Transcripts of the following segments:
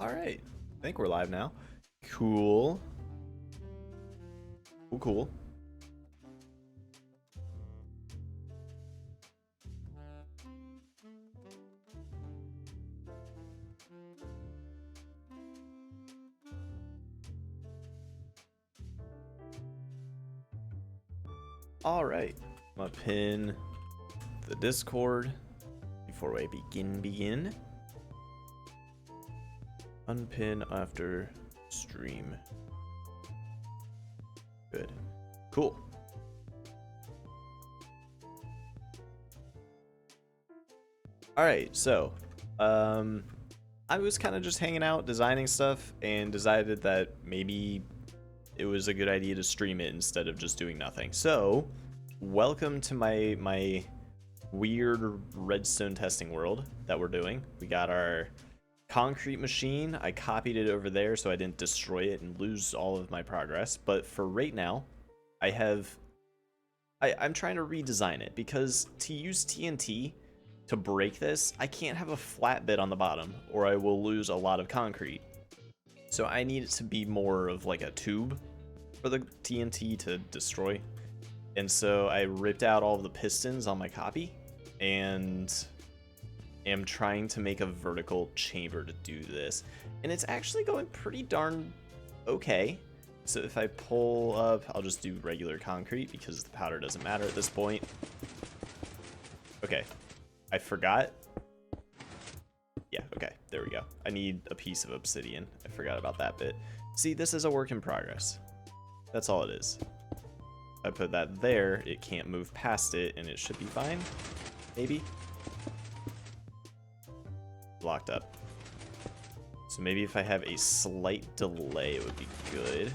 Alright. I think we're live now. Cool. Cool. Alright. I'm gonna pin the Discord before I begin. Unpin after stream. Good. Cool. Alright, so I was kind of just hanging out, designing stuff, and decided that maybe it was a good idea to stream it instead of just doing nothing. So, welcome to my weird redstone testing world that we're doing. We got our concrete machine. I copied it over there so I didn't destroy it and lose all of my progress. But for right now, I'm trying to redesign it because to use TNT to break this, I can't have a flat bit on the bottom or I will lose a lot of concrete. So I need it to be more of like a tube for the TNT to destroy. And so I ripped out all of the pistons on my copy and am trying to make a vertical chamber to do this. And it's actually going pretty darn okay. So if I pull up, I'll just do regular concrete because the powder doesn't matter at this point. Okay, I forgot. Yeah, okay, there we go. I need a piece of obsidian. I forgot about that bit. See, this is a work in progress. That's all it is. If I put that there, it can't move past it, and it should be fine. Maybe. Locked up. So maybe if I have a slight delay, it would be good.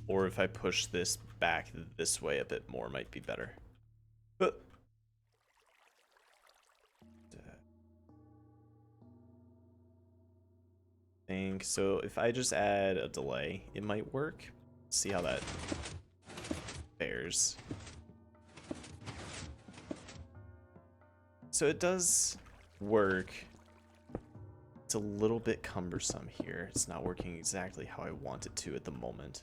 Or if I push this back this way a bit more, might be better. Think so. If I just add a delay, it might work. Let's see how that fares. So it does work. It's a little bit cumbersome here. It's not working exactly how I want it to at the moment.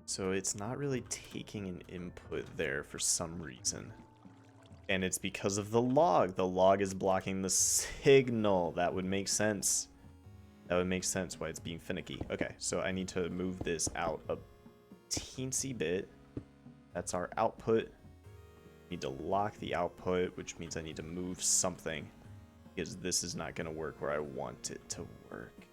So it's not really taking an input there for some reason. And it's because of the log. The log is blocking the signal. That would make sense. That would make sense why it's being finicky. Okay, so I need to move this out a teensy bit. That's our output. Need to lock the output, which means I need to move something because this is not going to work where I want it to work.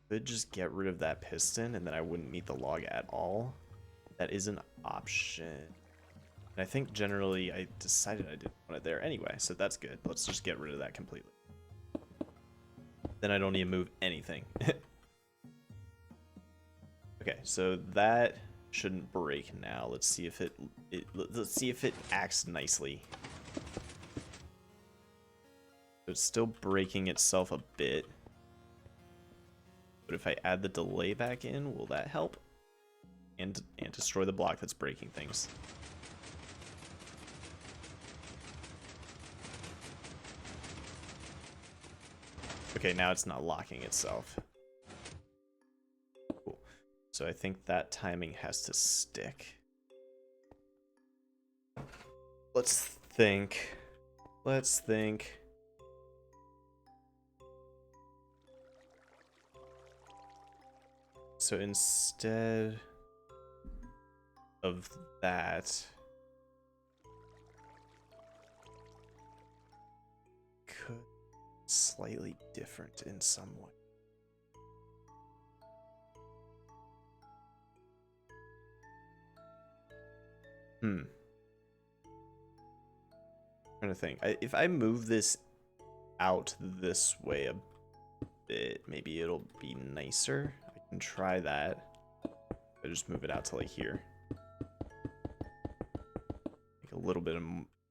Could just get rid of that piston and then I wouldn't meet the log at all. That is an option. And I think generally I decided I didn't want it there anyway, so that's good. Let's just get rid of that completely. Then I don't need to move anything. Okay, so that shouldn't break now. Let's see if it acts nicely. So it's still breaking itself a bit. But if I add the delay back in, will that help? And destroy the block that's breaking things. Okay, now it's not locking itself. Cool. So I think that timing has to stick. Let's think. Let's think. So instead of that, could slightly different in some way. Trying to think. If I move this out this way a bit, maybe it'll be nicer. I can try that. I just move it out to like here. A little bit of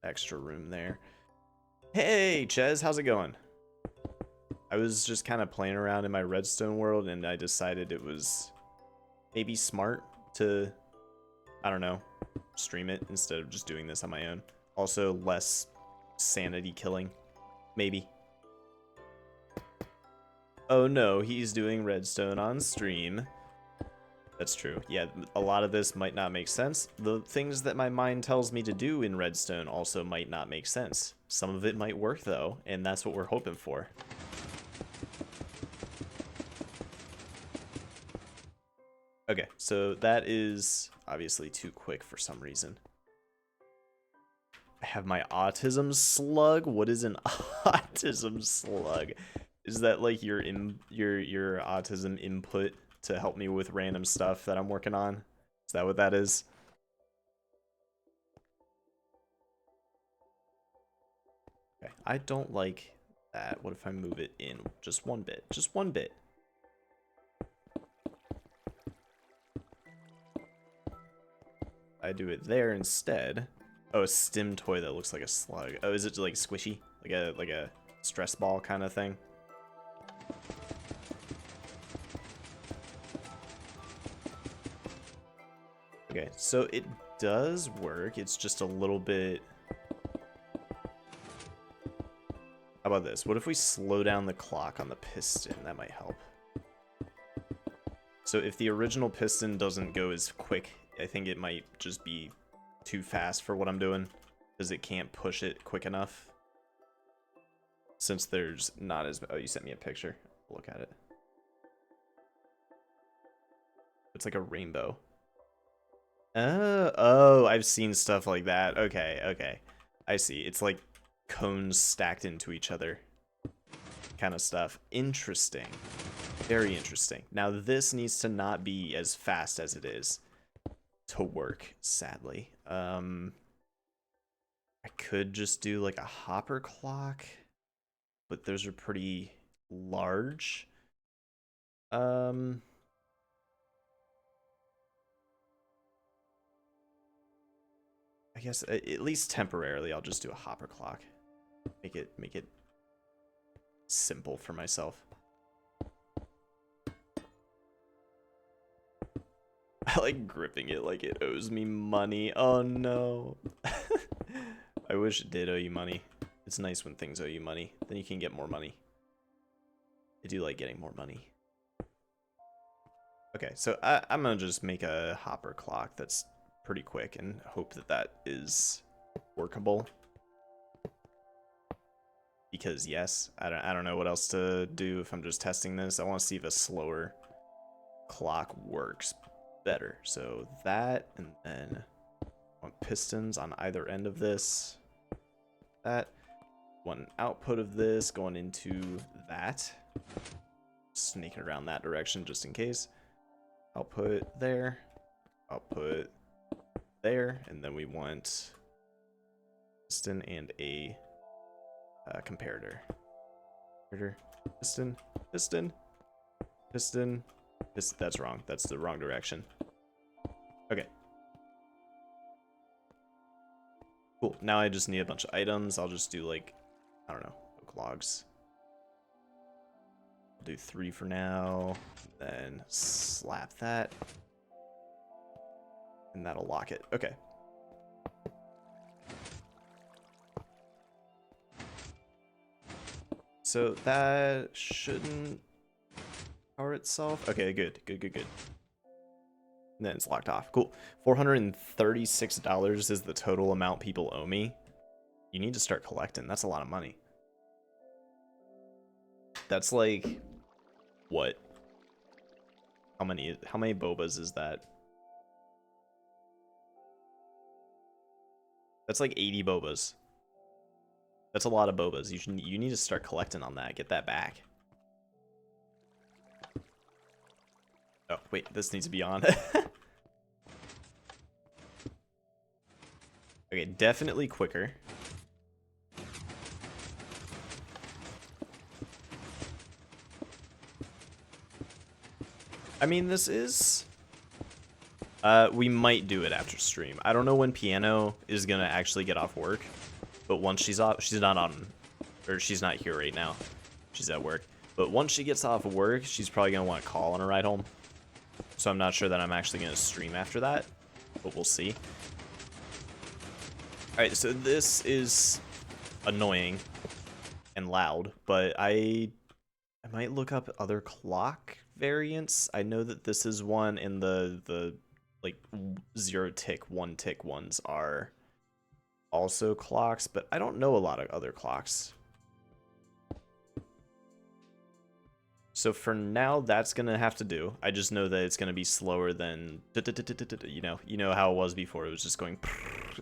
extra room there. Hey, Ches, how's it going? I was just kind of playing around in my redstone world and I decided it was maybe smart to, I don't know, stream it instead of just doing this on my own. Also, less sanity killing, maybe. Oh no, he's doing redstone on stream. That's true. Yeah, a lot of this might not make sense. The things that my mind tells me to do in redstone also might not make sense. Some of it might work though, and that's what we're hoping for. Okay, so that is obviously too quick for some reason. I have my autism slug. What is an autism slug? Is that like your autism input to help me with random stuff that I'm working on? Is that what that is? Okay, I don't like that. What if I move it in just one bit? Just one bit. I do it there instead. Oh, a stim toy that looks like a slug. Oh, is it like squishy? Like a stress ball kind of thing? Okay, so it does work. It's just a little bit... How about this? What if we slow down the clock on the piston? That might help. So if the original piston doesn't go as quick, I think it might just be too fast for what I'm doing, because it can't push it quick enough. Since there's not as... Oh, you sent me a picture. I'll look at it. It's like a rainbow. Oh, I've seen stuff like that. Okay, okay. I see. It's like cones stacked into each other kind of stuff. Interesting. Very interesting. Now this needs to not be as fast as it is to work, sadly. I could just do like a hopper clock, but those are pretty large. I guess at least temporarily I'll just do a hopper clock. Make it simple for myself. I like gripping it like it owes me money. Oh no. I wish it did owe you money. It's nice when things owe you money. Then you can get more money. I do like getting more money. Okay, so I'm gonna just make a hopper clock that's pretty quick and hope that that is workable. Because yes, I don't know what else to do if I'm just testing this. I want to see if a slower clock works better. So that, and then I want pistons on either end of this. That. One output of this going into that. Snake it around that direction just in case. Output there. Output there. And then we want piston and a comparator. Comparator. Piston. Piston. Piston. That's wrong. That's the wrong direction. Okay. Cool. Now I just need a bunch of items. I'll just do like, I don't know, oak logs. I'll do 3 for now. Then slap that. And that'll lock it. Okay. So that shouldn't power itself. Okay, good. Good, good, good. And then it's locked off. Cool. $436 is the total amount people owe me. You need to start collecting. That's a lot of money. That's like, what? How many bobas is that? That's like 80 bobas. That's a lot of bobas. You need to start collecting on that. Get that back. Oh, wait, this needs to be on. Okay, definitely quicker. I mean, this is... we might do it after stream. I don't know when Piano is gonna actually get off work, but once she's off, she's not on, or she's not here right now. She's at work. But once she gets off of work, she's probably gonna want to call on a ride home. so I'm not sure that I'm actually going to stream after that, but we'll see. Alright, so this is annoying and loud, but I might look up other clock variants. I know that this is one, and the like 0 tick, 1 tick ones are also clocks, but I don't know a lot of other clocks. So for now, that's gonna have to do. I just know that it's gonna be slower than, you know how it was before. It was just going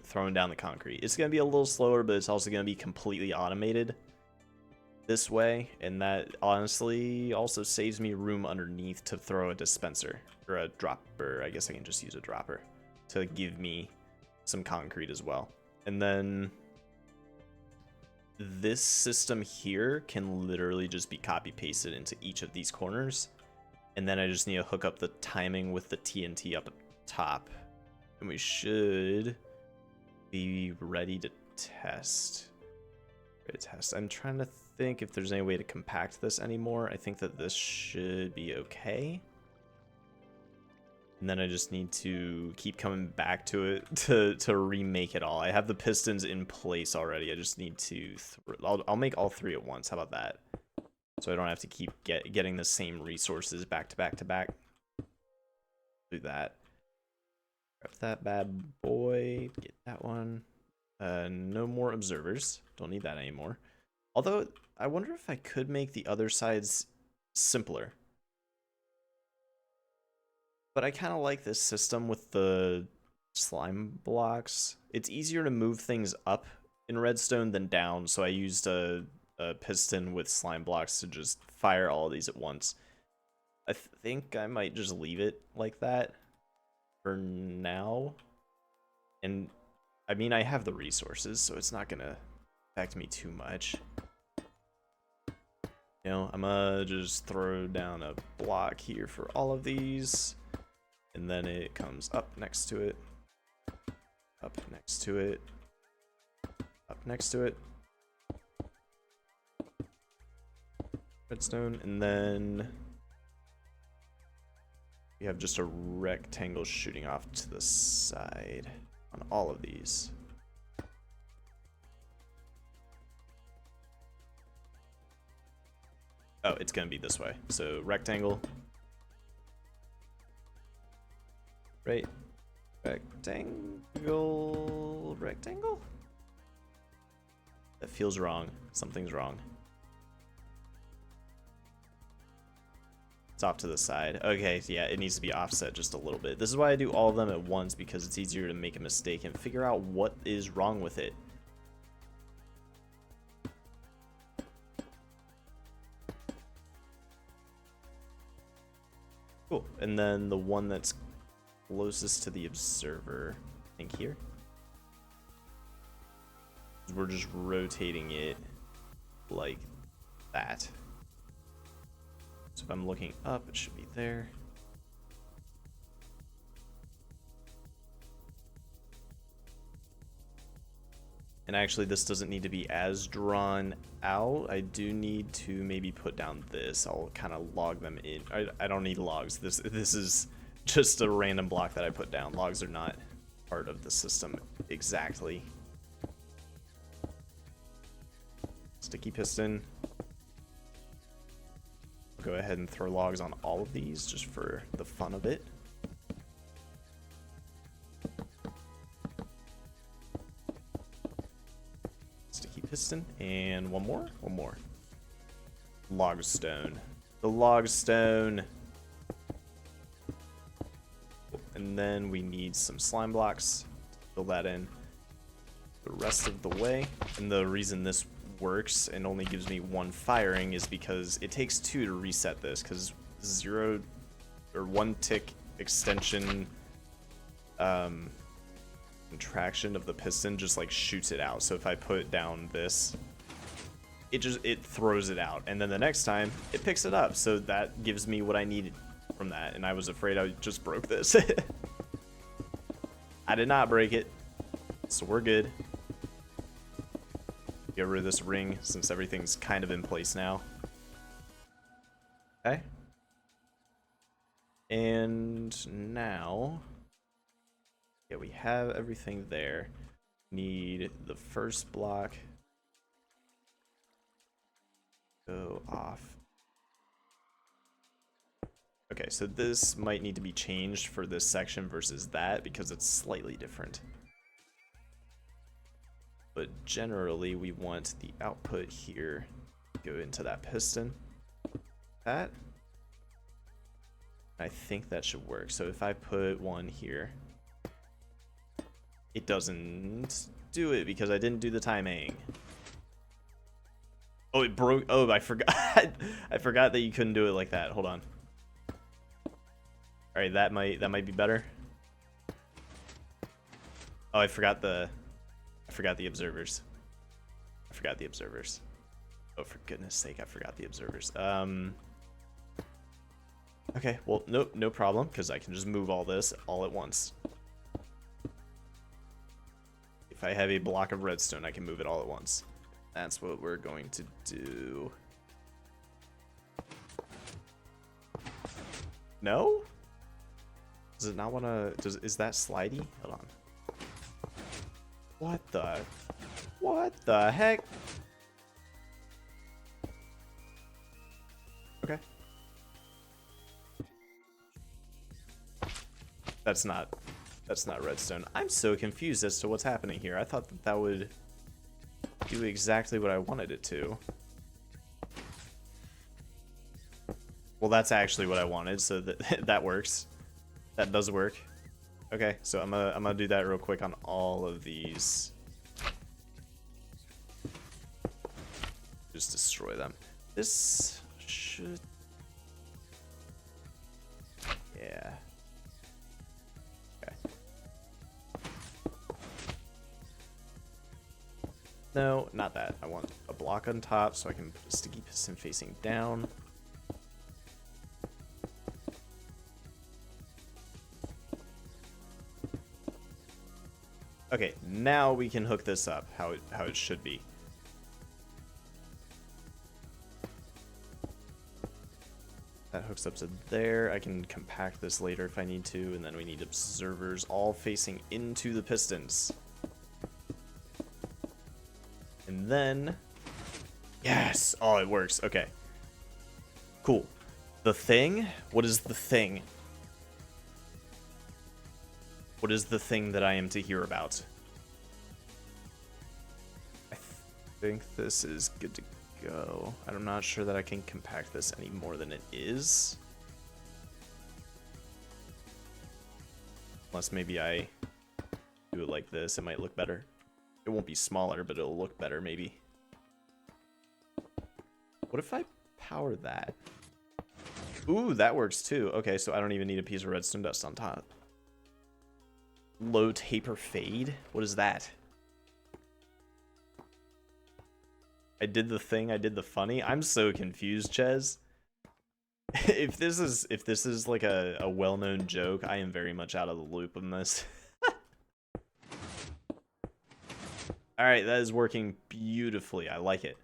throwing down the concrete. It's gonna be a little slower, but it's also gonna be completely automated this way, and that honestly also saves me room underneath to throw a dispenser or a dropper. I guess I can just use a dropper to give me some concrete as well. And then this system here can literally just be copy pasted into each of these corners, and then I just need to hook up the timing with the TNT up top, and we should be ready to test. I'm trying to think if there's any way to compact this anymore. I think that this should be okay. And then I just need to keep coming back to it to remake it all. I have the pistons in place already. I just need to... I'll make all three at once. How about that? So I don't have to keep getting the same resources back to back to back. Do that. Grab that bad boy. Get that one. No more observers. Don't need that anymore. Although, I wonder if I could make the other sides simpler. But I kind of like this system with the slime blocks. It's easier to move things up in Redstone than down, so I used a piston with slime blocks to just fire all of these at once. I think I might just leave it like that for now. And, I mean, I have the resources, so it's not going to affect me too much. You know, I'm gonna just throw down a block here for all of these. And then it comes up next to it, up next to it, up next to it. Redstone, and then we have just a rectangle shooting off to the side on all of these. Oh, it's gonna be this way. So rectangle. Right, rectangle? That feels wrong. Something's wrong. It's off to the side. Okay, yeah, it needs to be offset just a little bit. This is why I do all of them at once, because it's easier to make a mistake and figure out what is wrong with it. Cool, and then the one that's closest to the observer, I think here. We're just rotating it like that. So if I'm looking up, it should be there. And actually, this doesn't need to be as drawn out. I do need to maybe put down this. I'll kind of log them in. I don't need logs. This is just a random block that I put down. Logs are not part of the system exactly. Sticky piston. I'll go ahead and throw logs on all of these just for the fun of it. Sticky piston, and one more. Log stone. The log stone. And then we need some slime blocks to fill that in the rest of the way. And the reason this works and only gives me one firing is because it takes 2 to reset this, because 0 or 1 tick extension contraction of the piston just like shoots it out. So if I put down this, it throws it out, and then the next time it picks it up. So that gives me what I needed from that, and I was afraid I just broke this. I did not break it, so we're good. Get rid of this ring since everything's kind of in place now. Okay. And now, yeah, we have everything there. Need the first block go off. Okay, so this might need to be changed for this section versus that because it's slightly different. But generally, we want the output here to go into that piston. That. I think that should work. So if I put one here, it doesn't do it because I didn't do the timing. Oh, it broke. Oh, I forgot. I forgot that you couldn't do it like that. Hold on. All right, that might be better. Oh, I forgot the observers. I forgot the observers. Oh, for goodness sake, I forgot the observers. Okay, well, no problem, because I can just move all this all at once. If I have a block of redstone, I can move it all at once. That's what we're going to do. No? Does it not want to... Is that slidey? Hold on. What the heck? Okay. That's not redstone. I'm so confused as to what's happening here. I thought that would do exactly what I wanted it to. Well, that's actually what I wanted, so that works. That does work. Okay, so I'm gonna do that real quick on all of these. Just destroy them. This should... Yeah. Okay. No, not that. I want a block on top so I can put a sticky piston facing down. Okay, now we can hook this up how it should be. That hooks up to there. I can compact this later if I need to, and then we need observers all facing into the pistons. And then, yes! Oh, it works. Okay. Cool. The thing? What is the thing? What is the thing that I am to hear about? I think this is good to go. I'm not sure that I can compact this any more than it is. Unless maybe I do it like this, it might look better. It won't be smaller, but it'll look better maybe. What if I power that? Ooh, that works too. Okay, so I don't even need a piece of redstone dust on top. Low taper fade? What is that? I did the thing, I did the funny. I'm so confused, Ches. If this is like a well-known joke, I am very much out of the loop on this. Alright, that is working beautifully. I like it.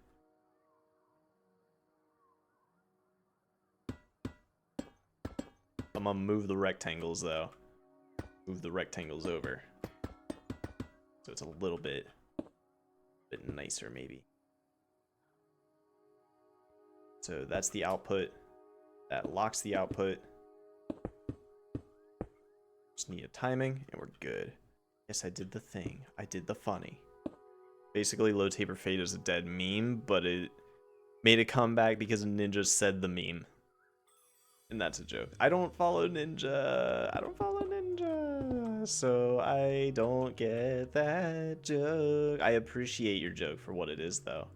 I'm gonna move the rectangles though. Move the rectangles over. So it's a little bit nicer maybe. So that's the output. That locks the output. Just need a timing and we're good. Yes, I did the thing. I did the funny. Basically, low taper fade is a dead meme, but it made a comeback because Ninja said the meme. And that's a joke. I don't follow Ninja. I don't follow Ninja. So I don't get that joke. I appreciate your joke for what it is, though.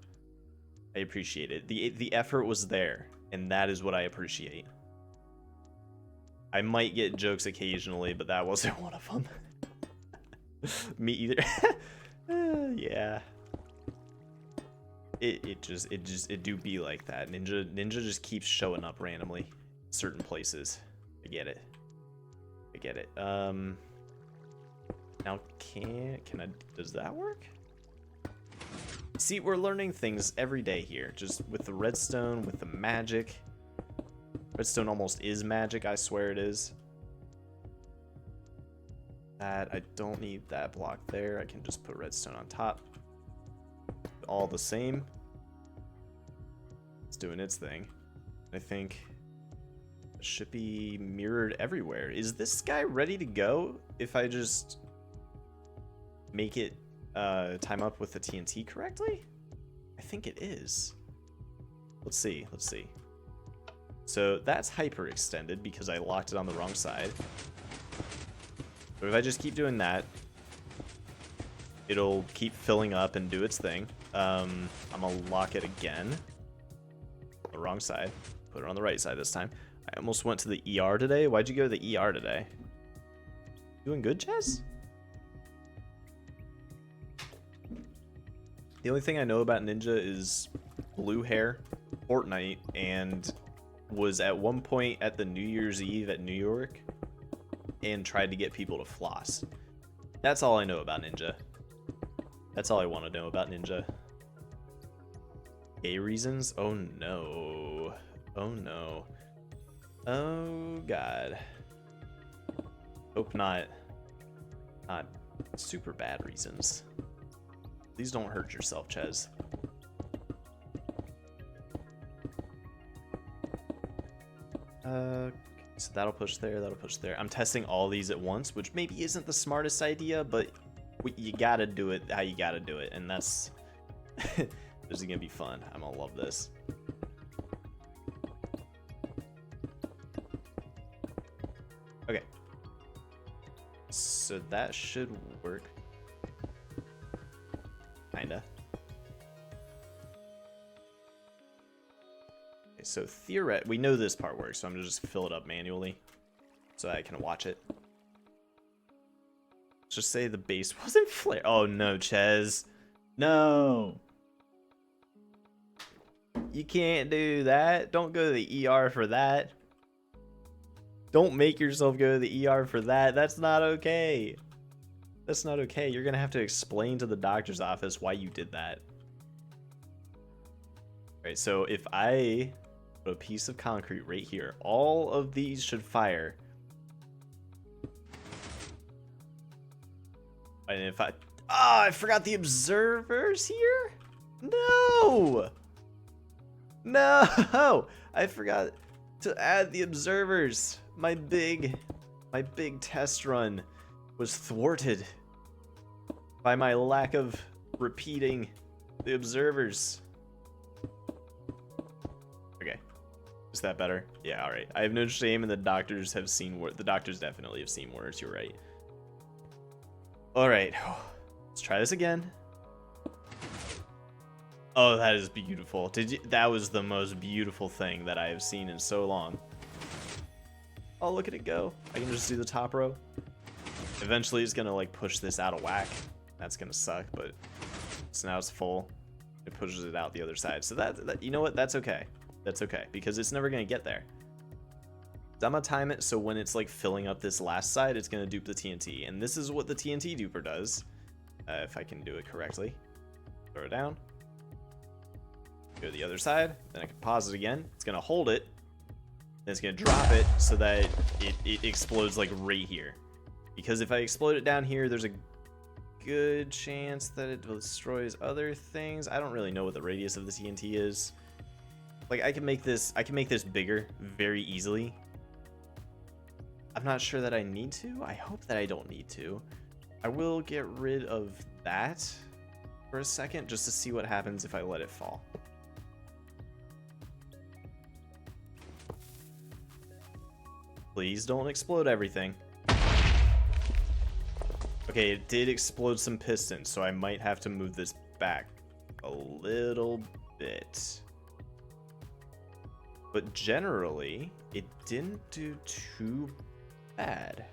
I appreciate it. The effort was there, and that is what I appreciate. I might get jokes occasionally, but that wasn't one of them. Me either. Yeah. It do be like that. Ninja just keeps showing up randomly. Certain places. I get it. I get it. Now does that work? See, we're learning things every day here. Just with the redstone, with the magic. Redstone almost is magic, I swear it is. That, I don't need that block there. I can just put redstone on top. All the same. It's doing its thing. I think it should be mirrored everywhere. Is this guy ready to go if I just make it time up with the TNT correctly? I think it is. Let's see, let's see. So that's hyperextended because I locked it on the wrong side. But if I just keep doing that, it'll keep filling up and do its thing. I'm gonna lock it again. The wrong side. Put it on the right side this time. I almost went to the ER today. Why'd you go to the ER today? Doing good, Chess? The only thing I know about Ninja is blue hair, Fortnite, and was at one point at the New Year's Eve at New York and tried to get people to floss. That's all I know about Ninja. That's all I want to know about Ninja. Gay reasons? Oh no. Oh no. Oh god. Hope not super bad reasons. Please don't hurt yourself, Ches. So that'll push there, that'll push there. I'm testing all these at once, which maybe isn't the smartest idea, but you gotta do it how you gotta do it, and that's this is gonna be fun. I'm gonna love this. Okay, so that should work, kinda. Okay, so theoretically, we know this part works, so I'm gonna just fill it up manually so I can watch it. Just say the base wasn't flare. Oh no, Ches. No. You can't do that. Don't go to the ER for that. Don't make yourself go to the ER for that. That's not okay. That's not okay. You're gonna have to explain to the doctor's office why you did that. Alright, so if I put a piece of concrete right here, all of these should fire. And if I forgot the observers here? No! No! I forgot to add the observers. My big test run was thwarted by my lack of repeating the observers. Okay. Is that better? Yeah, alright. I have no shame, and the doctors have seen the doctors definitely have seen worse, you're right. Alright, let's try this again. Oh, that is beautiful. That was the most beautiful thing that I have seen in so long. Oh, look at it go. I can just do the top row. Eventually it's gonna like push this out of whack. That's gonna suck, but so now it's full. It pushes it out the other side. So that you know what? That's okay. That's okay, because it's never gonna get there. I'm gonna time it so when it's like filling up this last side, it's gonna dupe the TNT, and this is what the TNT duper does. If I can do it correctly, throw it down, go to the other side, then I can pause it again. It's gonna hold it, then it's gonna drop it so that it explodes like right here. Because if I explode it down here, there's a good chance that it destroys other things. I don't really know what the radius of the TNT is. Like I can make this bigger very easily. I'm not sure that I need to. I hope that I don't need to. I will get rid of that for a second just to see what happens if I let it fall. Please don't explode everything. Okay, it did explode some pistons, so I might have to move this back a little bit. But generally, it didn't do too bad.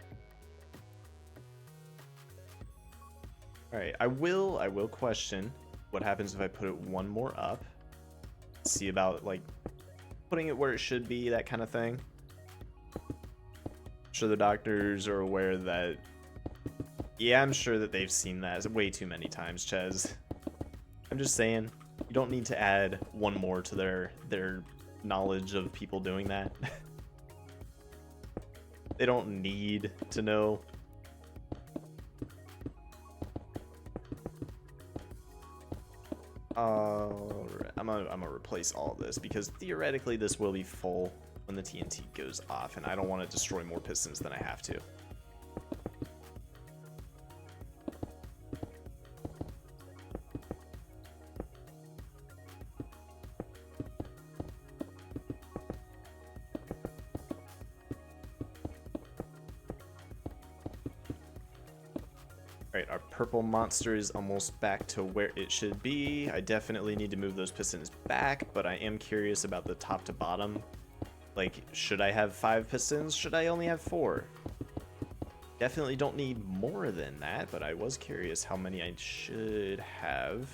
Alright, I will question what happens if I put it one more up. See about like putting it where it should be, that kind of thing. I'm sure the doctors are aware that. Yeah, I'm sure that they've seen that way too many times, Ches. I'm just saying, you don't need to add one more to their knowledge of people doing that. They don't need to know. Alright, I'm gonna replace all of this because theoretically this will be full when the TNT goes off, and I don't want to destroy more pistons than I have to. Alright, our purple monster is almost back to where it should be. I definitely need to move those pistons back, but I am curious about the top to bottom. Like, should I have 5 pistons? Should I only have 4? Definitely don't need more than that, but I was curious how many I should have.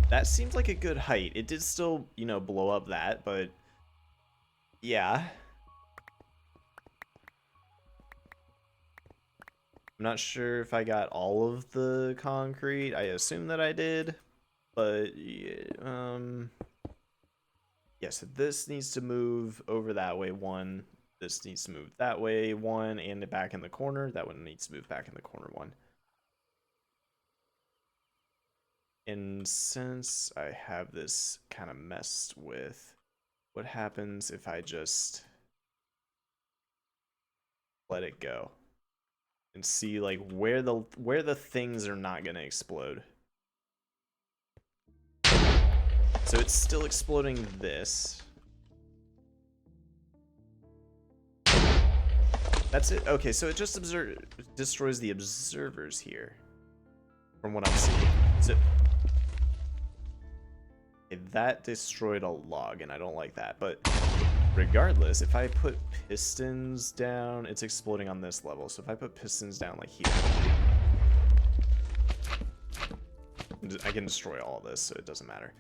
That seems like a good height. It did still, you know, blow up that, but yeah. I'm not sure if I got all of the concrete. I assume that I did, but yeah, yeah, so this needs to move over that way 1. This needs to move that way 1, and back in the corner. That one needs to move back in the corner 1. And since I have this kind of messed with, what happens if I just let it go and see like where the things are not going to explode? So it's still exploding this. That's it. Okay, so it just destroys the observers here from what I'm seeing. So that destroyed a log, and I don't like that. But regardless, if I put pistons down, it's exploding on this level. So if I put pistons down like here, I can destroy all of this, so it doesn't matter.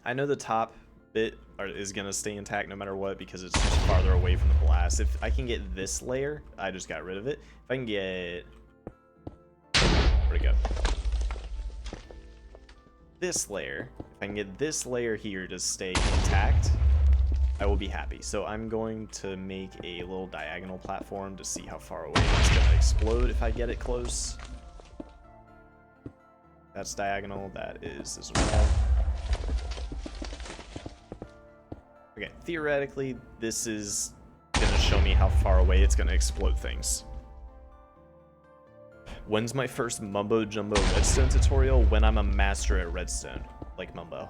I know the top bit is going to stay intact no matter what because it's just farther away from the blast. If I can get this layer, I just got rid of it. If I can get... Where'd it go? This layer, if I can get this layer here to stay intact, I will be happy. So I'm going to make a little diagonal platform to see how far away it's going to explode if I get it close. That's diagonal, that is as well. Okay, theoretically, this is going to show me how far away it's going to explode things. When's my first Mumbo Jumbo Redstone tutorial? When I'm a master at Redstone, like Mumbo.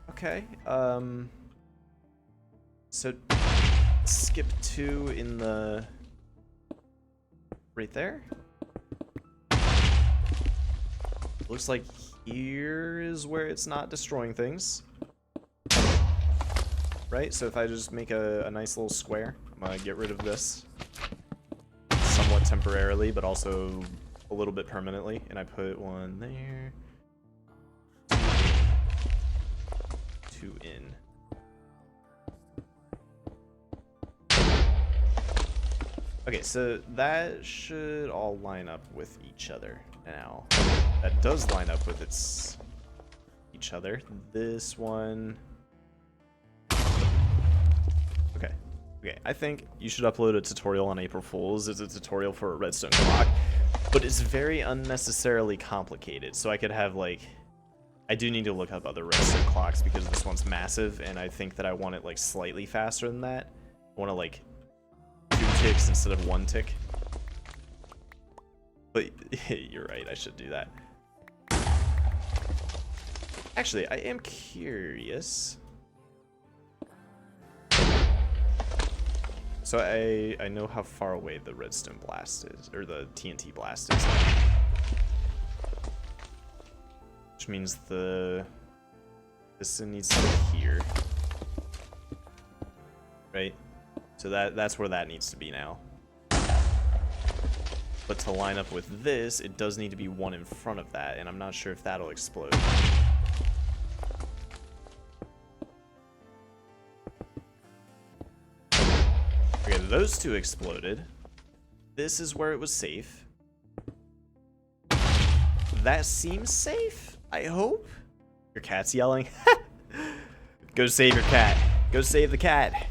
Okay, so skip 2 in the... right there? Looks like here is where it's not destroying things. Right, so if I just make a nice little square, I'm gonna get rid of this somewhat temporarily, but also a little bit permanently, and I put 1 there, 2 in. Okay, so that should all line up with each other now. That does line up with each other. This one... Okay, I think you should upload a tutorial on April Fool's as a tutorial for a redstone clock, but it's very unnecessarily complicated, so I could have, like... I do need to look up other redstone clocks because this one's massive, and I think that I want it, like, slightly faster than that. I want to, like, 2 ticks instead of 1 tick. But you're right, I should do that. Actually, I am curious... So I know how far away the redstone blast is, or the TNT blast is. Which means this needs to be here. Right? So that's where that needs to be now. But to line up with this, it does need to be 1 in front of that, and I'm not sure if that'll explode. Okay, those two exploded. This is where it was safe. That seems safe, I hope. Your cat's yelling. Go save your cat. Go save the cat.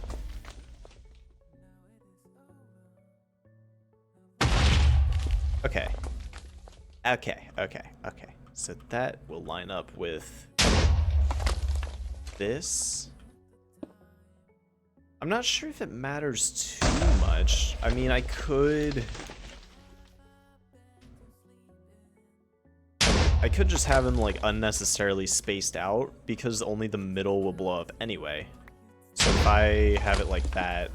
Okay. Okay. So that will line up with this. I'm not sure if it matters too much. I mean, I could just have them like unnecessarily spaced out because only the middle will blow up anyway. So if I have it like that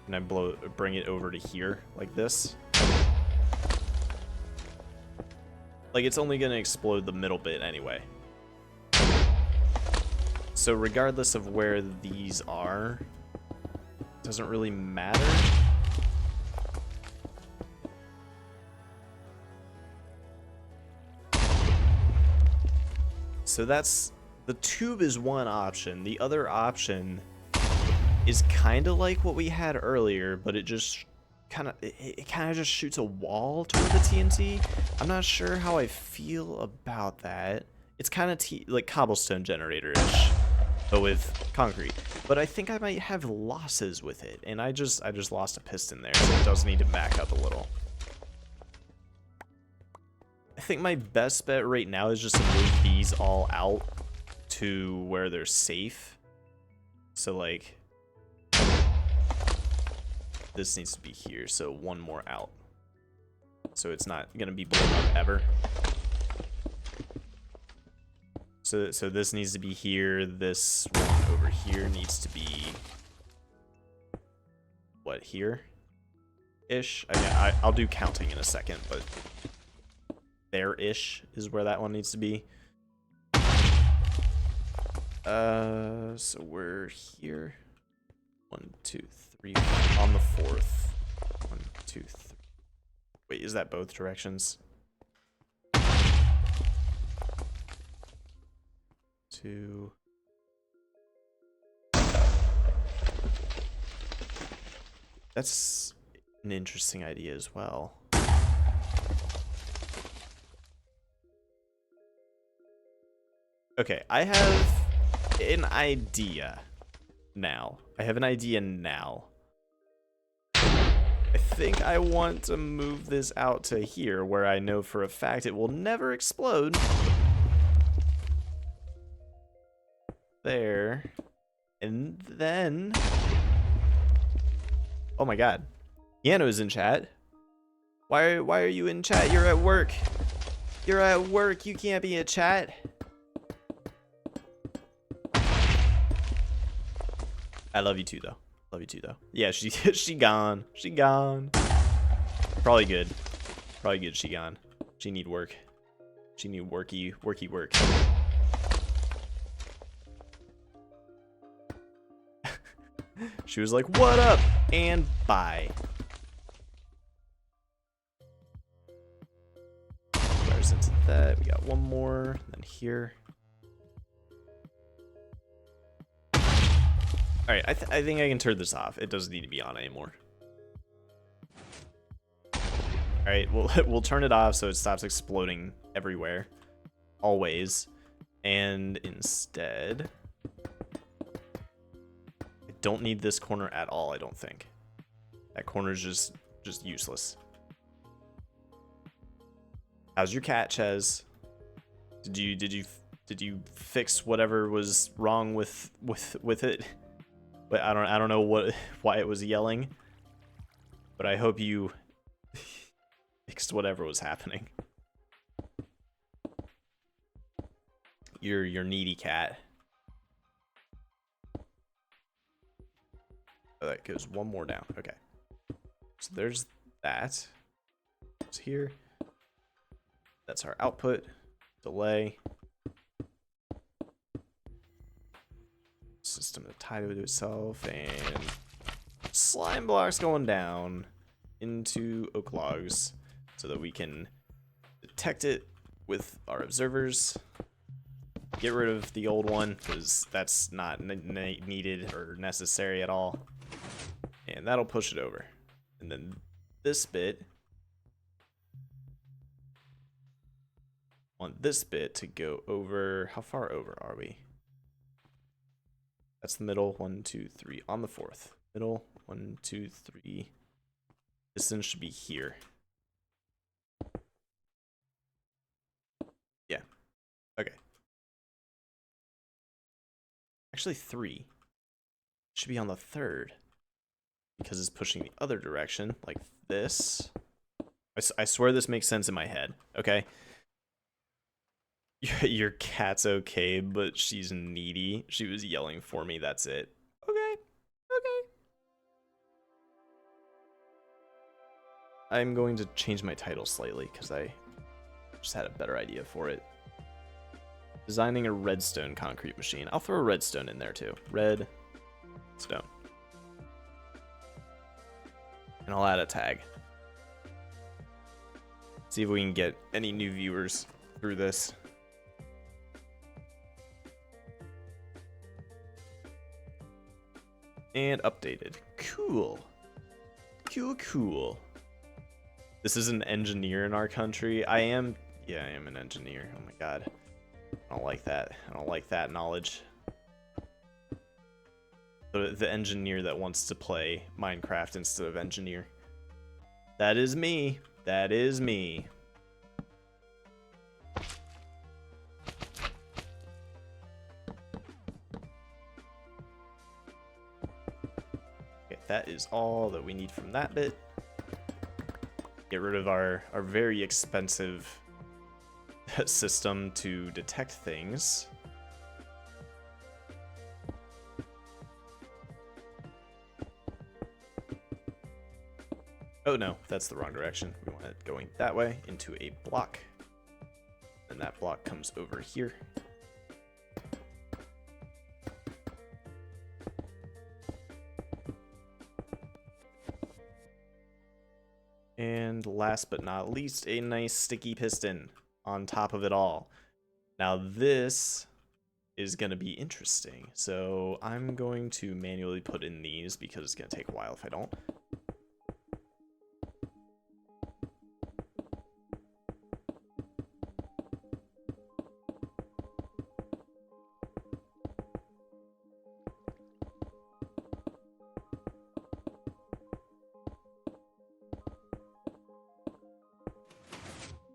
and I bring it over to here like this, like it's only gonna explode the middle bit anyway. So regardless of where these are, it doesn't really matter. So that's, the tube is one option. The other option is kind of like what we had earlier, but it just kind of just shoots a wall toward the TNT. I'm not sure how I feel about that. It's kind of like cobblestone generator-ish, but with concrete. But I think I might have losses with it, and I just lost a piston there, so it does need to back up a little. I think my best bet right now is just to move these all out to where they're safe. So like, this needs to be here, so one more out. So it's not gonna be blown up ever. So this needs to be here, this one over here needs to be, what, here-ish? I'll do counting in a second, but there-ish is where that one needs to be. So we're here. 1, 2, 3, on the 4th. 1, 2, 3. Wait, is that both directions? 2. That's an interesting idea as well. Okay, I have an idea now. I think I want to move this out to here where I know for a fact it will never explode. There. And then... Oh my god. Yano's in chat. Why are you in chat? You're at work. You're at work. You can't be in chat. I love you too, though. Love you too, though. Yeah, she gone. She gone. Probably good. Probably good she gone. She need work. She need worky work. She was like, what up? And bye. Where's into that? We got one more. Then here. Alright, I think I can turn this off. It doesn't need to be on anymore. Alright, we'll turn it off so it stops exploding everywhere. Always. And instead... I don't need this corner at all, I don't think. That corner's just useless. How's your cat, Ches? Did you fix whatever was wrong with it? But I don't know why it was yelling, but I hope you fixed whatever was happening. Your needy cat. Oh, that goes one more down. Okay. So there's that. It's here. That's our output. Delay. System to tie to itself, and slime blocks going down into oak logs so that we can detect it with our observers. Get rid of the old one because that's not needed or necessary at all. And that'll push it over. And then this bit, want this bit to go over. How far over are we? That's the middle. 1, 2, 3 on the 4th. Middle. 1, 2, 3. Distance should be here. Yeah. Okay. Actually, 3. Should be on the 3rd. Because it's pushing the other direction, like this. I swear this makes sense in my head, okay? Your cat's okay, but she's needy. She was yelling for me, that's it. Okay, okay. I'm going to change my title slightly, because I just had a better idea for it. Designing a redstone concrete machine. I'll throw a redstone in there too. Redstone. And I'll add a tag. See if we can get any new viewers through this. And updated. Cool. Cool. This is an engineer in our country. I am an engineer. Oh my god. I don't like that. I don't like that knowledge. The engineer that wants to play Minecraft instead of engineer. That is me. That is me. Okay, that is all that we need from that bit. Get rid of our very expensive system to detect things. Oh no, that's the wrong direction. We want it going that way into a block. And that block comes over here. And last but not least, a nice sticky piston on top of it all. Now this is going to be interesting. So I'm going to manually put in these because it's going to take a while if I don't.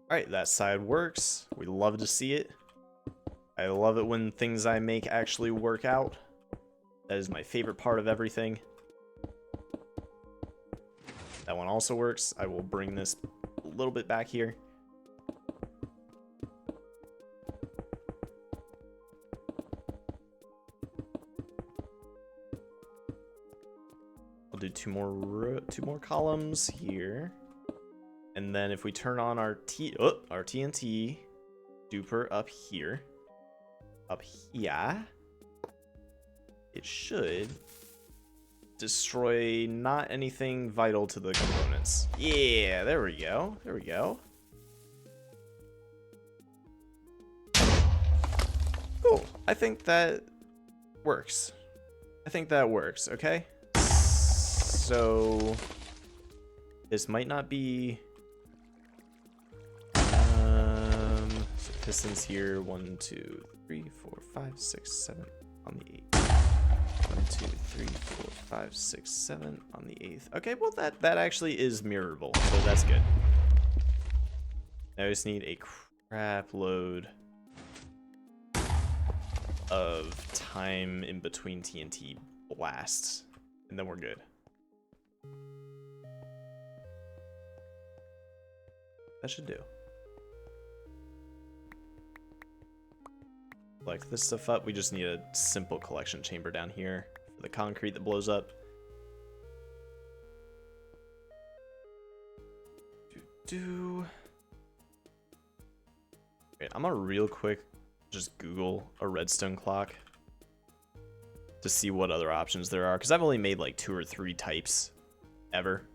Alright, that side works. We love to see it. I love it when things I make actually work out. That is my favorite part of everything. That one also works. I will bring this a little bit back here. I'll do two more columns here. And then if we turn on our TNT duper up here, it should destroy not anything vital to the components. Yeah, there we go. There we go. Cool. I think that works. Okay? So this might not be pistons here. 1, 2, 3, 4, 5, 6, 7 on the 8th. 1, 2, 3, 4, 5, 6, 7 on the 8th. Okay, well that actually is mirrorable, so that's good. Now I just need a crap load of time in between TNT blasts, and then we're good. That should do. Collect this stuff up. We just need a simple collection chamber down here for the concrete that blows up. Wait, I'm gonna real quick just Google a redstone clock to see what other options there are, because I've only made like 2 or 3 types ever.